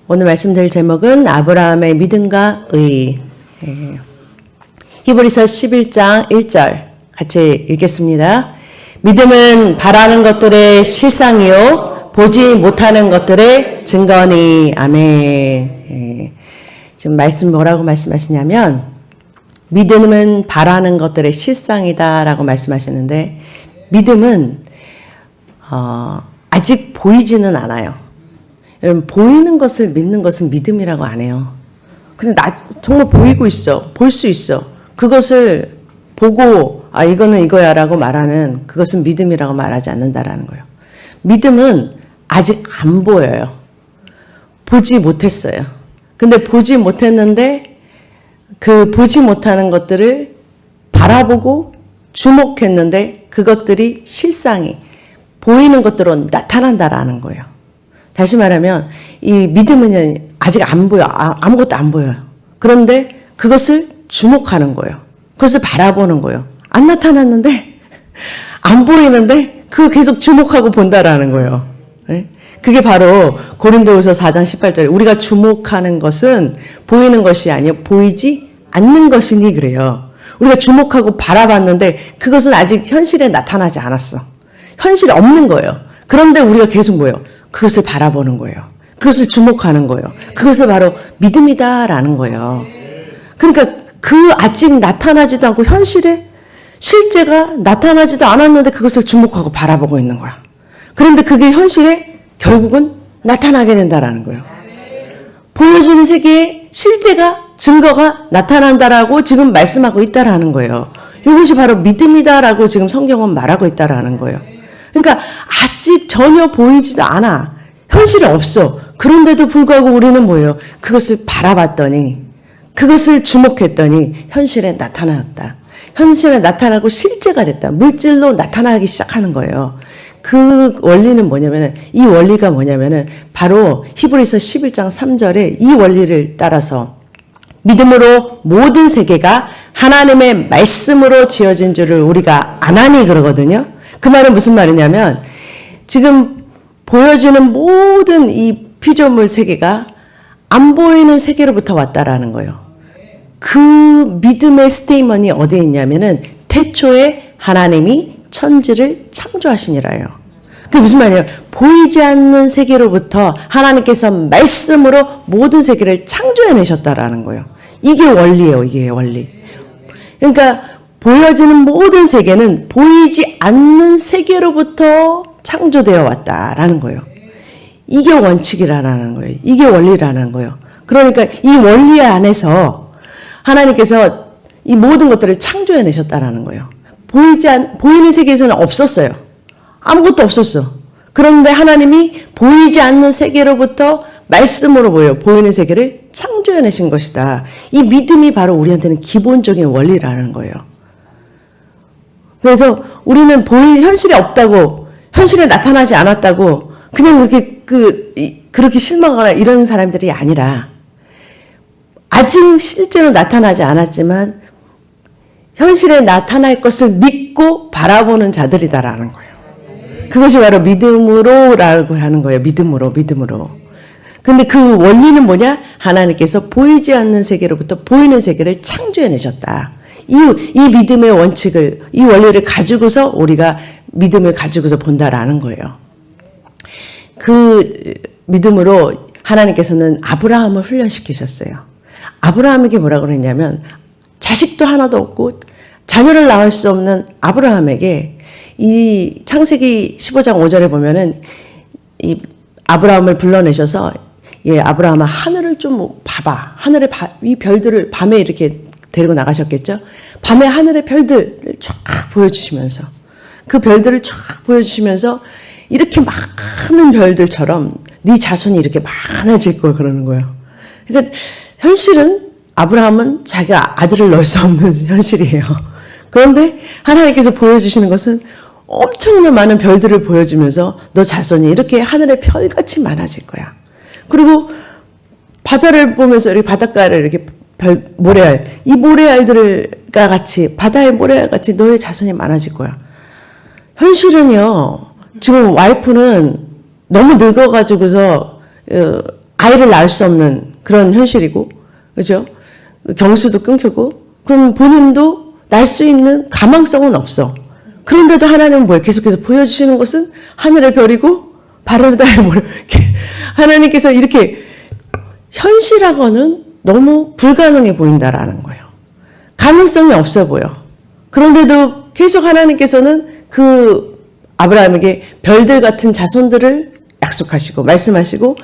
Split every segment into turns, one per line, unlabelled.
오늘 말씀드릴 제목은 아브라함의 믿음과 의. 히브리서 11장 1절 같이 읽겠습니다. 믿음은 바라는 것들의 실상이요 보지 못하는 것들의 증거니. 아멘. 지금 말씀 뭐라고 말씀하시냐면 믿음은 바라는 것들의 실상이다라고 말씀하시는데, 믿음은 아직 보이지는 않아요. 여러분, 보이는 것을 믿는 것은 믿음이라고 안 해요. 근데 정말 보이고 있어. 볼 수 있어. 그것을 보고 이거는 이거야 라고 말하는 그것은 믿음이라고 말하지 않는다라는 거예요. 믿음은 아직 안 보여요. 보지 못했어요. 근데 보지 못했는데 그 보지 못하는 것들을 바라보고 주목했는데 그것들이 실상이 보이는 것들로 나타난다라는 거예요. 다시 말하면 이 믿음은 아직 안 보여. 아무것도 안 보여요. 그런데 그것을 주목하는 거예요. 그것을 바라보는 거예요. 안 나타났는데, 안 보이는데 그걸 계속 주목하고 본다라는 거예요. 네? 그게 바로 고린도후서 4장 18절에 우리가 주목하는 것은 보이는 것이 아니요 보이지 않는 것이니 그래요. 우리가 주목하고 바라봤는데 그것은 아직 현실에 나타나지 않았어. 현실에 없는 거예요. 그런데 우리가 계속 뭐예요? 그것을 바라보는 거예요. 그것을 주목하는 거예요. 그것을 바로 믿음이다라는 거예요. 그러니까 그 아직 나타나지도 않고 현실에 실제가 나타나지도 않았는데 그것을 주목하고 바라보고 있는 거야. 그런데 그게 현실에 결국은 나타나게 된다라는 거예요. 보여지는 세계에 실제가 증거가 나타난다라고 지금 말씀하고 있다라는 거예요. 이것이 바로 믿음이다라고 지금 성경은 말하고 있다라는 거예요. 그러니까 아직 전혀 보이지도 않아. 현실에 없어. 그런데도 불구하고 우리는 뭐예요? 그것을 바라봤더니, 그것을 주목했더니 현실에 나타났다. 현실에 나타나고 실제가 됐다. 물질로 나타나기 시작하는 거예요. 그 원리는 뭐냐면은, 이 원리가 뭐냐면은 바로 히브리서 11장 3절에 이 원리를 따라서 믿음으로 모든 세계가 하나님의 말씀으로 지어진 줄을 우리가 아나니 그러거든요. 그 말은 무슨 말이냐면 지금 보여지는 모든 이 피조물 세계가 안 보이는 세계로부터 왔다라는 거예요. 그 믿음의 스테이먼이 어디에 있냐면은 태초에 하나님이 천지를 창조하시니라요. 그게 무슨 말이에요? 보이지 않는 세계로부터 하나님께서 말씀으로 모든 세계를 창조해내셨다라는 거예요. 이게 원리예요. 이게 원리. 그러니까 보여지는 모든 세계는 보이지 않는 세계로부터 창조되어 왔다라는 거예요. 이게 원칙이라는 거예요. 이게 원리라는 거예요. 그러니까 이 원리 안에서 하나님께서 이 모든 것들을 창조해내셨다라는 거예요. 보이는 세계에서는 없었어요. 아무것도 없었어. 그런데 하나님이 보이지 않는 세계로부터 말씀으로 보이는 세계를 창조해내신 것이다. 이 믿음이 바로 우리한테는 기본적인 원리라는 거예요. 그래서 우리는 현실에 없다고, 현실에 나타나지 않았다고 그냥 그렇게 실망하거나 이런 사람들이 아니라 아직 실제로 나타나지 않았지만 현실에 나타날 것을 믿고 바라보는 자들이다라는 거예요. 그것이 바로 믿음으로라고 하는 거예요. 믿음으로. 근데 그 원리는 뭐냐? 하나님께서 보이지 않는 세계로부터 보이는 세계를 창조해내셨다. 이 믿음의 원칙을, 이 원리를 가지고서 우리가 믿음을 가지고서 본다라는 거예요. 그 믿음으로 하나님께서는 아브라함을 훈련시키셨어요. 아브라함에게 뭐라고 그랬냐면 자식도 하나도 없고 자녀를 낳을 수 없는 아브라함에게 이 창세기 15장 5절에 보면은 이 아브라함을 불러내셔서 아브라함아 하늘을 좀 봐봐. 하늘의 이 별들을 밤에 이렇게 데리고 나가셨겠죠. 밤에 하늘의 별들을 쫙 보여주시면서 그 별들을 쫙 보여주시면서 이렇게 많은 별들처럼 네 자손이 이렇게 많아질 걸 그러는 거예요. 그러니까 현실은 아브라함은 자기가 아들을 낳을 수 없는 현실이에요. 그런데 하나님께서 보여주시는 것은 엄청난 많은 별들을 보여주면서 너 자손이 이렇게 하늘의 별같이 많아질 거야. 그리고 바다를 보면서 이렇게 바닷가를 이렇게 모래알, 이 모래알들과 같이, 바다의 모래알 같이 너의 자손이 많아질 거야. 현실은요, 지금 와이프는 너무 늙어가지고서 아이를 낳을 수 없는 그런 현실이고, 그죠? 경수도 끊기고, 그럼 본인도 낳을 수 있는 가망성은 없어. 그런데도 하나님은 뭐예요? 계속해서 보여주시는 것은 하늘의 별이고 바람의 달에 하나님께서 이렇게 현실하고는 너무 불가능해 보인다라는 거예요. 가능성이 없어 보여. 그런데도 계속 하나님께서는 그 아브라함에게 별들 같은 자손들을 약속하시고 말씀하시고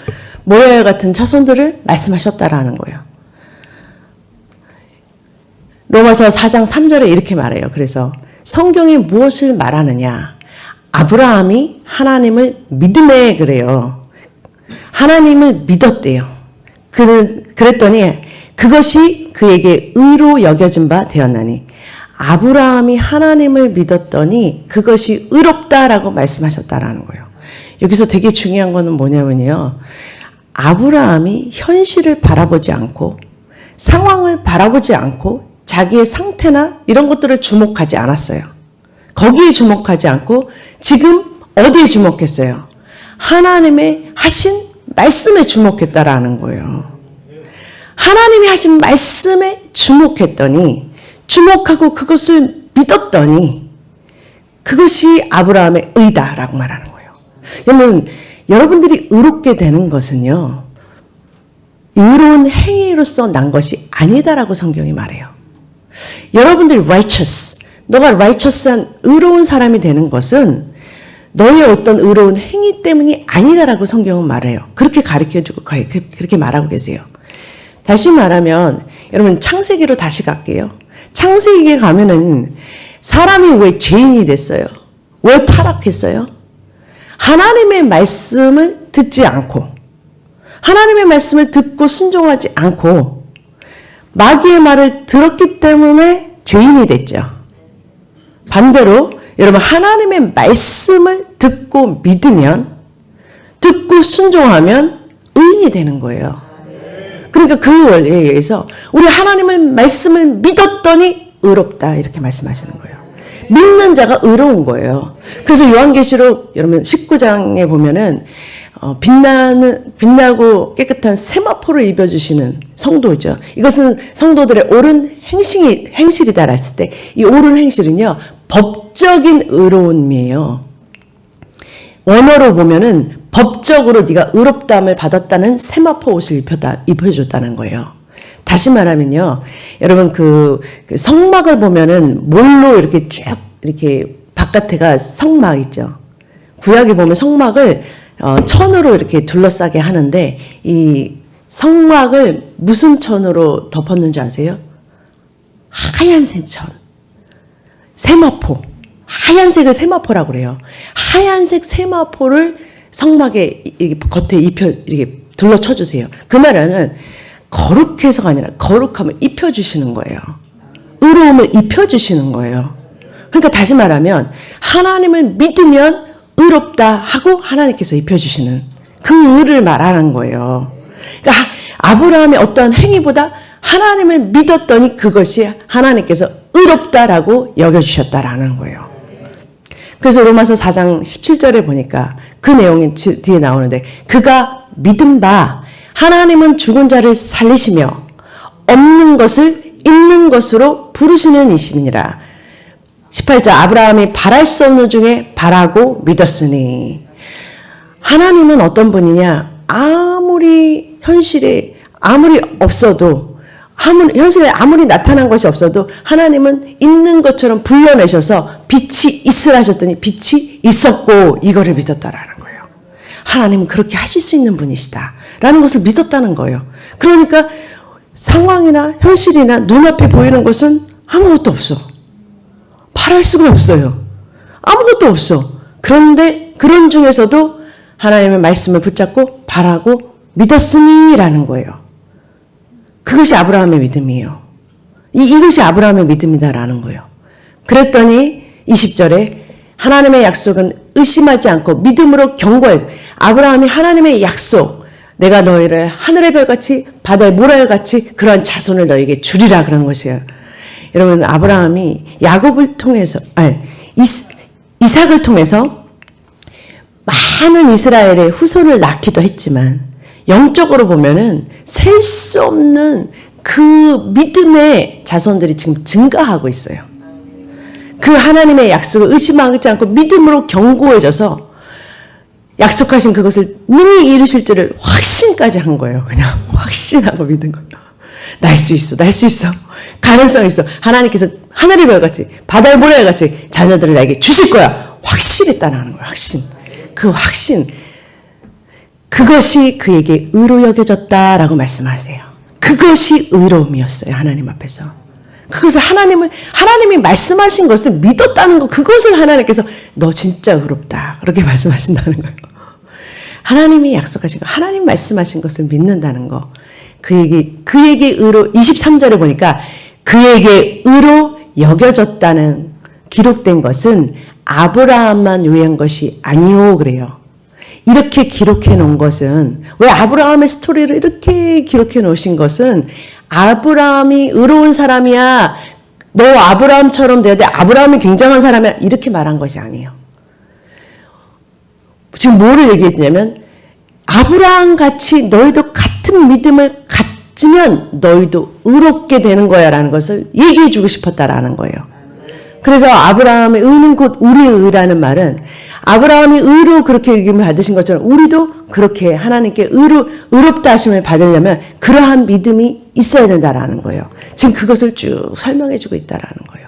모래알 같은 자손들을 말씀하셨다라는 거예요. 로마서 4장 3절에 이렇게 말해요. 그래서 성경이 무엇을 말하느냐? 아브라함이 하나님을 믿음에 그래요. 하나님을 믿었대요. 그랬더니 그것이 그에게 의로 여겨진 바 되었나니 아브라함이 하나님을 믿었더니 그것이 의롭다라고 말씀하셨다라는 거예요. 여기서 되게 중요한 거는 뭐냐면요. 아브라함이 현실을 바라보지 않고 상황을 바라보지 않고 자기의 상태나 이런 것들을 주목하지 않았어요. 거기에 주목하지 않고 지금 어디에 주목했어요? 하나님의 하신 말씀에 주목했다라는 거예요. 하나님이 하신 말씀에 주목했더니 주목하고 그것을 믿었더니 그것이 아브라함의 의다라고 말하는 거예요. 여러분들이 의롭게 되는 것은요. 의로운 행위로서 난 것이 아니다라고 성경이 말해요. 여러분들이 righteous, 너가 righteous한 의로운 사람이 되는 것은 너의 어떤 의로운 행위 때문이 아니다라고 성경은 말해요. 그렇게 가르쳐주고 그렇게 말하고 계세요. 다시 말하면 여러분 창세기로 다시 갈게요. 창세기에 가면은 사람이 왜 죄인이 됐어요? 왜 타락했어요? 하나님의 말씀을 듣지 않고 하나님의 말씀을 듣고 순종하지 않고 마귀의 말을 들었기 때문에 죄인이 됐죠. 반대로 여러분 하나님의 말씀을 듣고 믿으면 듣고 순종하면 의인이 되는 거예요. 그러니까 그 원리에 의해서 우리 하나님의 말씀을 믿었더니 의롭다 이렇게 말씀하시는 거예요. 믿는 자가 의로운 거예요. 그래서 요한계시록 여러분 19장에 보면은 빛나고 깨끗한 세마포를 입혀주시는 성도죠. 이것은 성도들의 옳은 행실이다라 했을 때 이 옳은 행실은요 법적인 의로움이에요. 원어로 보면은 법적으로 네가 의롭다함을 받았다는 세마포 옷을 입혀줬다는 거예요. 다시 말하면요, 여러분 그 성막을 보면은 몰로 이렇게 쭉 이렇게 바깥에가 성막 있죠. 구약에 보면 성막을 천으로 이렇게 둘러싸게 하는데 이 성막을 무슨 천으로 덮었는지 아세요? 하얀색 천, 세마포, 하얀색을 세마포라고 그래요. 하얀색 세마포를 성막에 겉에 이렇게 둘러쳐 주세요. 그 말은 거룩해서가 아니라 거룩함을 입혀주시는 거예요. 의로움을 입혀주시는 거예요. 그러니까 다시 말하면 하나님을 믿으면 의롭다 하고 하나님께서 입혀주시는 그 의를 말하는 거예요. 그러니까 아브라함의 어떠한 행위보다 하나님을 믿었더니 그것이 하나님께서 의롭다라고 여겨주셨다라는 거예요. 그래서 로마서 4장 17절에 보니까 그 내용이 뒤에 나오는데 그가 믿은 바 하나님은 죽은 자를 살리시며 없는 것을 있는 것으로 부르시는 이시니라. 18절 아브라함이 바랄 수 없는 중에 바라고 믿었으니 하나님은 어떤 분이냐? 아무리 현실에 아무리 없어도 현실에 아무리 나타난 것이 없어도 하나님은 있는 것처럼 불러내셔서 빛이 있으라 하셨더니 빛이 있었고 이거를 믿었다라는 거예요. 하나님은 그렇게 하실 수 있는 분이시다 라는 것을 믿었다는 거예요. 그러니까 상황이나 현실이나 눈앞에 보이는 것은 아무것도 없어. 바랄 수가 없어요. 아무것도 없어. 그런데 그런 중에서도 하나님의 말씀을 붙잡고 바라고 믿었으니 라는 거예요. 그것이 아브라함의 믿음이에요. 이것이 아브라함의 믿음이다라는 거예요. 그랬더니 20절에 하나님의 약속은 의심하지 않고 믿음으로 경고해. 아브라함이 하나님의 약속, 내가 너희를 하늘의 별같이 바다의 모래알같이 그러한 자손을 너에게 주리라 그런 것이에요. 여러분 아브라함이 야곱을 통해서 이삭을 통해서 많은 이스라엘의 후손을 낳기도 했지만 영적으로 보면은 셀 수 없는 그 믿음의 자손들이 지금 증가하고 있어요. 그 하나님의 약속을 의심하지 않고 믿음으로 견고해져서 약속하신 그것을 능히 이루실 줄을 확신까지 한 거예요. 그냥 확신하고 믿은 거예요. 날 수 있어, 날 수 있어. 가능성 있어. 하나님께서 하늘의 별같이 바다의 모래같이 자녀들을 나에게 주실 거야. 확실했다는 거예요. 확신. 그 확신. 그것이 그에게 의로 여겨졌다라고 말씀하세요. 그것이 의로움이었어요. 하나님 앞에서. 그것을 하나님이 말씀하신 것을 믿었다는 거, 그것을 하나님께서 너 진짜 의롭다. 그렇게 말씀하신다는 거예요. 하나님이 약속하신 거, 하나님 말씀하신 것을 믿는다는 거. 그에게 의로, 23절에 보니까 그에게 의로 여겨졌다는 기록된 것은 아브라함만 요한 것이 아니오 그래요. 이렇게 기록해 놓은 것은, 왜 아브라함의 스토리를 이렇게 기록해 놓으신 것은 아브라함이 의로운 사람이야. 너 아브라함처럼 돼야 돼. 아브라함이 굉장한 사람이야. 이렇게 말한 것이 아니에요. 지금 뭐를 얘기했냐면 아브라함 같이 너희도 같은 믿음을 갖으면 너희도 의롭게 되는 거야 라는 것을 얘기해 주고 싶었다라는 거예요. 그래서 아브라함의 의는 곧 우리의 의라는 말은 아브라함이 의로 그렇게 의김을 받으신 것처럼 우리도 그렇게 하나님께 의롭다 하심을 받으려면 그러한 믿음이 있어야 된다라는 거예요. 지금 그것을 쭉 설명해 주고 있다라는 거예요.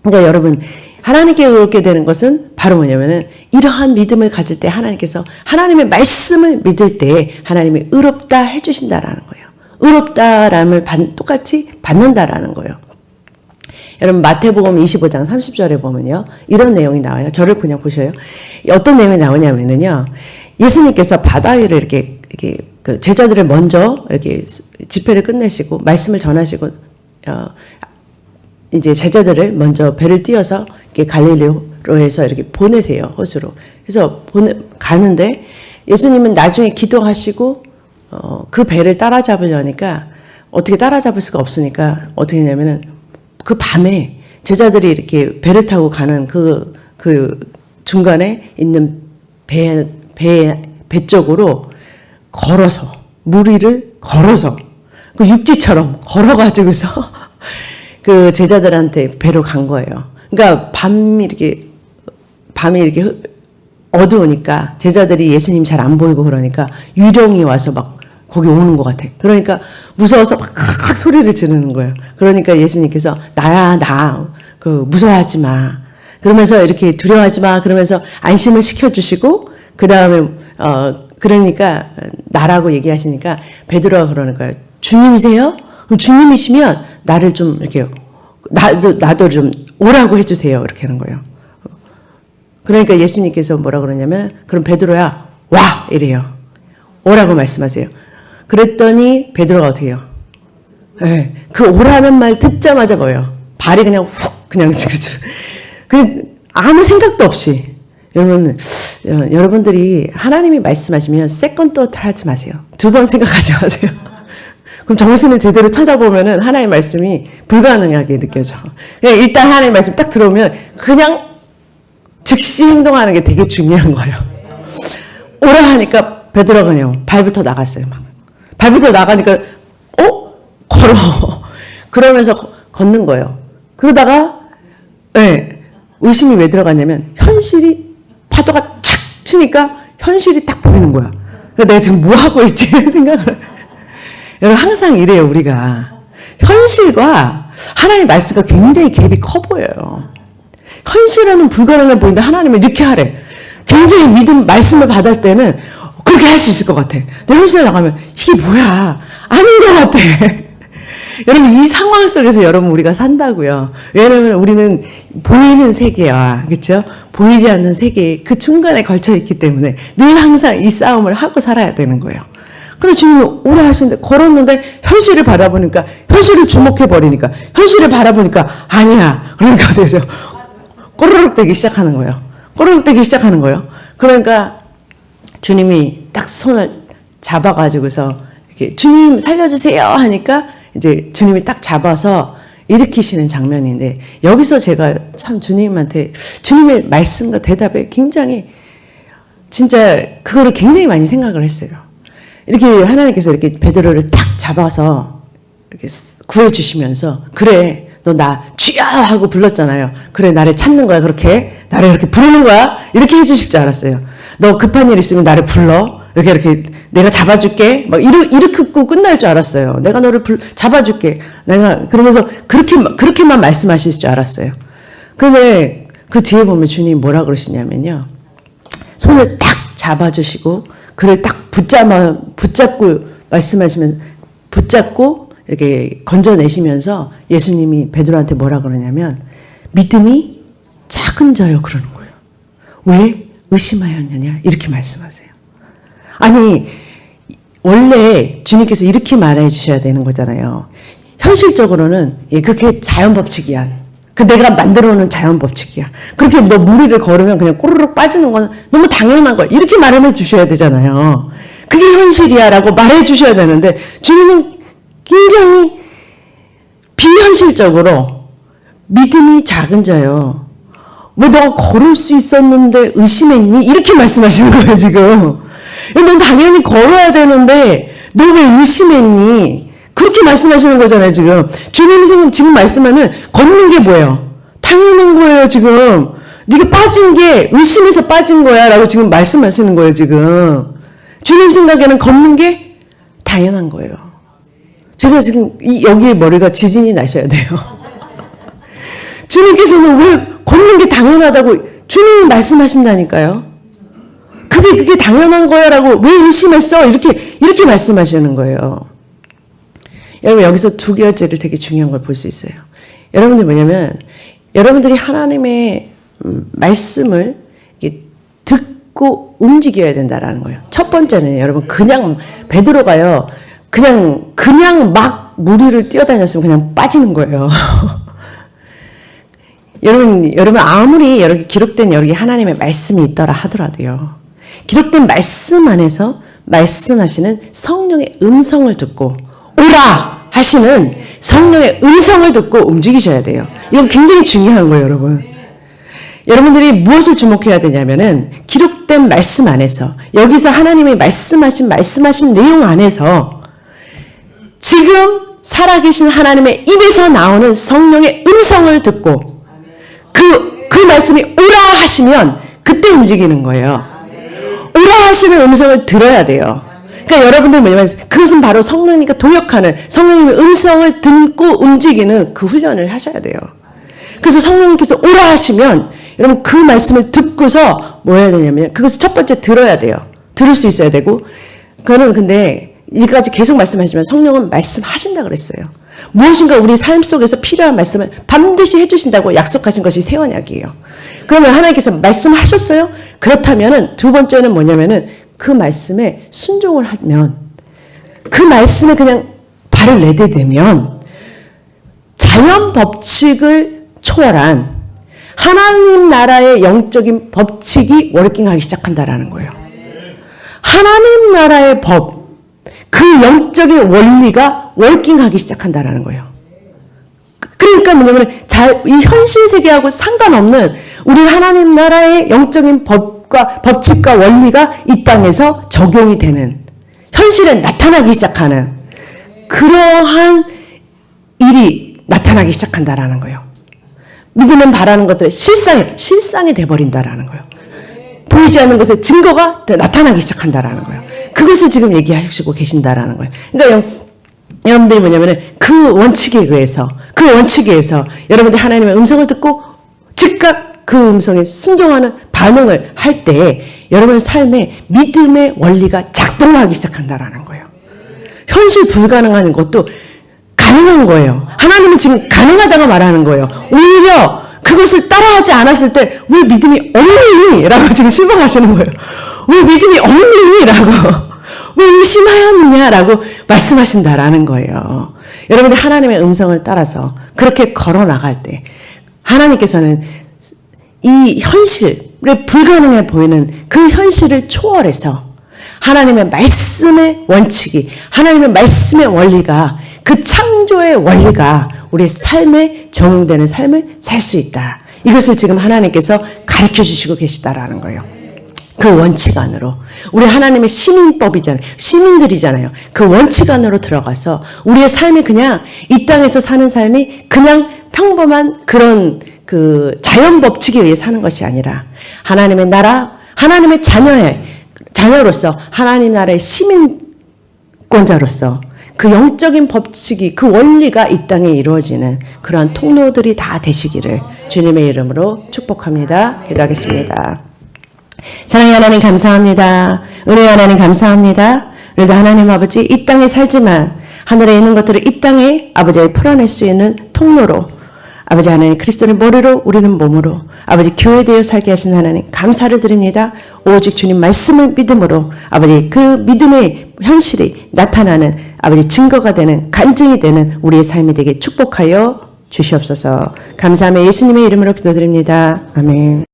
그러니까 여러분, 하나님께 의롭게 되는 것은 바로 뭐냐면은 이러한 믿음을 가질 때 하나님께서 하나님의 말씀을 믿을 때 하나님이 의롭다 해주신다라는 거예요. 의롭다람을 똑같이 받는다라는 거예요. 여러분 마태복음 25장 30절에 보면요. 이런 내용이 나와요. 저를 그냥 보셔요. 어떤 내용이 나오냐면은요. 예수님께서 바다 위를 이렇게 그 제자들을 먼저 이렇게 집회를 끝내시고 말씀을 전하시고 이제 제자들을 먼저 배를 띄워서 이렇게 갈릴리로에서 이렇게 보내세요. 호수로. 그래서 가는데 예수님은 나중에 기도하시고 그 배를 따라잡으려니까 어떻게 따라잡을 수가 없으니까 어떻게 했냐면은 그 밤에 제자들이 이렇게 배를 타고 가는 그 중간에 있는 배 쪽으로 걸어서, 물 위를 걸어서, 그 육지처럼 걸어가지고서 그 제자들한테 배로 간 거예요. 그러니까 밤이 이렇게 어두우니까 제자들이 예수님 잘 안 보이고 그러니까 유령이 와서 막 거기 오는 것 같아. 그러니까 무서워서 막 소리를 지르는 거예요. 그러니까 예수님께서 나야 무서워하지 마. 그러면서 이렇게 두려워하지 마. 그러면서 안심을 시켜주시고 그 다음에 그러니까 나라고 얘기하시니까 베드로가 그러는 거예요. 주님이세요? 그럼 주님이시면 나를 좀 이렇게 나도 좀 오라고 해주세요. 이렇게 하는 거예요. 그러니까 예수님께서 뭐라 그러냐면 그럼 베드로야 와 이래요. 오라고 말씀하세요. 그랬더니 베드로가 어떻게 해요? 네, 그 오라는 말 듣자마자 뭐예요? 발이 그냥 훅 그냥 아무 생각도 없이 여러분들이 하나님이 말씀하시면 세컨드 토트 하지 마세요. 두 번 생각하지 마세요. 그럼 정신을 제대로 찾아보면은 하나님의 말씀이 불가능하게 느껴져. 그냥 일단 하나님의 말씀 딱 들어오면 그냥 즉시 행동하는 게 되게 중요한 거예요. 오라 하니까 베드로가 그냥 발부터 나갔어요. 막. 발부터 나가니까 걸어. 그러면서 걷는 거예요. 그러다가 의심이 왜 들어갔냐면 현실이 파도가 착 치니까 현실이 딱 보이는 거야. 그러니까 내가 지금 뭐 하고 있지 생각을. 여러분 항상 이래요. 우리가 현실과 하나님의 말씀과 굉장히 갭이 커 보여요. 현실에는 불가능해 보이는데 하나님은 이렇게 하래. 굉장히 말씀을 받을 때는 그렇게 할 수 있을 것 같아. 근데 현실에 나가면 이게 뭐야? 아닌 것 같아. 여러분 이 상황 속에서 여러분 우리가 산다고요. 왜냐하면 우리는 보이는 세계와 그렇죠? 보이지 않는 세계 그 중간에 걸쳐 있기 때문에 늘 항상 이 싸움을 하고 살아야 되는 거예요. 근데 주님이 오라 하시는데 걸었는데 현실을 바라보니까 현실을 주목해 버리니까 현실을 바라보니까 아니야. 그러니까 어디서 꼬르륵 대기 시작하는 거예요. 꼬르륵 대기 시작하는 거예요. 그러니까 주님이 딱 손을 잡아가지고서 이렇게 주님 살려주세요 하니까 이제 주님이 딱 잡아서 일으키시는 장면인데 여기서 제가 참 주님한테 주님의 말씀과 대답에 굉장히 진짜 그거를 굉장히 많이 생각을 했어요. 이렇게 하나님께서 이렇게 베드로를 딱 잡아서 이렇게 구해주시면서, 그래, 너 나 주야 하고 불렀잖아요. 그래, 나를 찾는 거야. 그렇게 나를 이렇게 부르는 거야. 이렇게 해주실 줄 알았어요. 너 급한 일 있으면 나를 불러. 이렇게 내가 잡아줄게. 막 이렇게 끝날 줄 알았어요. 내가 너를 잡아줄게. 내가 그러면서 그렇게만 말씀하실 줄 알았어요. 근데 그 뒤에 보면 주님이 뭐라 그러시냐면요, 손을 딱 잡아주시고 그를 딱 붙잡고 말씀하시면서 붙잡고 이렇게 건져내시면서 예수님이 베드로한테 뭐라 그러냐면, 믿음이 작은 자요 그러는 거예요. 왜 의심하였느냐 이렇게 말씀하세요. 아니, 원래 주님께서 이렇게 말해 주셔야 되는 거잖아요. 현실적으로는 그게 자연 법칙이야. 그 내가 만들어 놓은 자연 법칙이야. 그렇게 너 물 위를 걸으면 그냥 꼬르륵 빠지는 건 너무 당연한 거야. 이렇게 말해 주셔야 되잖아요. 그게 현실이야 라고 말해 주셔야 되는데, 주님은 굉장히 비현실적으로 믿음이 작은 자요. 왜 너가 걸을 수 있었는데 의심했니? 이렇게 말씀하시는 거예요, 지금. 넌 당연히 걸어야 되는데 너 왜 의심했니? 그렇게 말씀하시는 거잖아요, 지금. 주님이 지금 말씀하는 걷는 게 뭐예요? 당연한 거예요, 지금. 네가 빠진 게 의심해서 빠진 거야 라고 지금 말씀하시는 거예요, 지금. 주님 생각에는 걷는 게 당연한 거예요. 제가 지금 여기에 머리가 지진이 나셔야 돼요. 주님께서는 왜 걷는 게 당연하다고 주님이 말씀하신다니까요. 그게 당연한 거야 라고 왜 의심했어? 이렇게 말씀하시는 거예요. 여러분, 여기서 두 가지를 되게 중요한 걸 볼 수 있어요. 여러분들 뭐냐면, 여러분들이 하나님의 말씀을 듣고 움직여야 된다라는 거예요. 첫 번째는 여러분, 그냥 베드로가요, 그냥 막 물 위를 뛰어다녔으면 그냥 빠지는 거예요. 여러분 아무리 여러 기록된 여러 하나님의 말씀이 있더라 하더라도요, 기록된 말씀 안에서 말씀하시는 성령의 음성을 듣고 오라 하시는 성령의 음성을 듣고 움직이셔야 돼요. 이건 굉장히 중요한 거예요, 여러분. 여러분들이 무엇을 주목해야 되냐면은, 기록된 말씀 안에서, 여기서 하나님이 말씀하신 내용 안에서 지금 살아계신 하나님의 입에서 나오는 성령의 음성을 듣고 그 말씀이 오라 하시면 그때 움직이는 거예요. 오라 하시는 음성을 들어야 돼요. 그러니까 여러분들 뭐냐면, 그것은 바로 성령님과 도역하는, 성령님의 음성을 듣고 움직이는 그 훈련을 하셔야 돼요. 그래서 성령님께서 오라 하시면 여러분 그 말씀을 듣고서 뭐 해야 되냐면, 그것을 첫 번째 들어야 돼요. 들을 수 있어야 되고, 그거는 근데 이까지 계속 말씀하시면 성령은 말씀하신다 그랬어요. 무엇인가 우리 삶 속에서 필요한 말씀을 반드시 해주신다고 약속하신 것이 새 언약이에요. 그러면 하나님께서 말씀하셨어요? 그렇다면은 두 번째는 뭐냐면은, 그 말씀에 순종을 하면, 그 말씀에 그냥 발을 내디디면 자연 법칙을 초월한 하나님 나라의 영적인 법칙이 워킹하기 시작한다라는 거예요. 하나님 나라의 법, 그 영적인 원리가 워킹하기 시작한다라는 거예요. 그러니까 뭐냐면, 이 현실 세계하고 상관없는 우리 하나님 나라의 영적인 법칙과 원리가 이 땅에서 적용이 되는, 현실에 나타나기 시작하는 그러한 일이 나타나기 시작한다라는 거예요. 믿으면 바라는 것들이 실상이 돼버린다라는 거예요. 보이지 않는 것의 증거가 나타나기 시작한다라는 거예요. 그것을 지금 얘기하시고 계신다라는 거예요. 그러니까 여러분들이 뭐냐면은, 그 원칙에 의해서 여러분들이 하나님의 음성을 듣고 즉각 그 음성에 순종하는 반응을 할 때 여러분 삶에 믿음의 원리가 작동하기 시작한다라는 거예요. 현실 불가능한 것도 가능한 거예요. 하나님은 지금 가능하다고 말하는 거예요. 오히려 그것을 따라하지 않았을 때 왜 믿음이 없니? 라고 지금 실망하시는 거예요. 왜 믿음이 없니? 라고. 왜 의심하였느냐? 라고 말씀하신다라는 거예요. 여러분들 하나님의 음성을 따라서 그렇게 걸어 나갈 때 하나님께서는 이 현실에 불가능해 보이는 그 현실을 초월해서 하나님의 말씀의 원칙이, 하나님의 말씀의 원리가, 그 창조의 원리가 우리의 삶에 적용되는 삶을 살 수 있다. 이것을 지금 하나님께서 가르쳐 주시고 계시다라는 거예요. 그 원칙 안으로. 우리 하나님의 시민법이잖아요. 시민들이잖아요. 그 원칙 안으로 들어가서 우리의 삶이 그냥 이 땅에서 사는 삶이 그냥 평범한 그런 그 자연 법칙에 의해 사는 것이 아니라 하나님의 나라, 하나님의 자녀로서 하나님 나라의 시민권자로서 그 영적인 법칙이 그 원리가 이 땅에 이루어지는 그러한 통로들이 다 되시기를 주님의 이름으로 축복합니다. 기도하겠습니다. 사랑의 하나님 감사합니다. 은혜의 하나님 감사합니다. 우리도 하나님 아버지 이 땅에 살지만 하늘에 있는 것들을 이 땅에 아버지를 풀어낼 수 있는 통로로 아버지 하나님 그리스도의 머리로 우리는 몸으로 아버지 교회되어 살게 하신 하나님 감사를 드립니다. 오직 주님 말씀을 믿음으로 아버지 그 믿음의 현실이 나타나는 아버지 증거가 되는 간증이 되는 우리의 삶이 되게 축복하여 주시옵소서. 감사하며 예수님의 이름으로 기도드립니다. 아멘.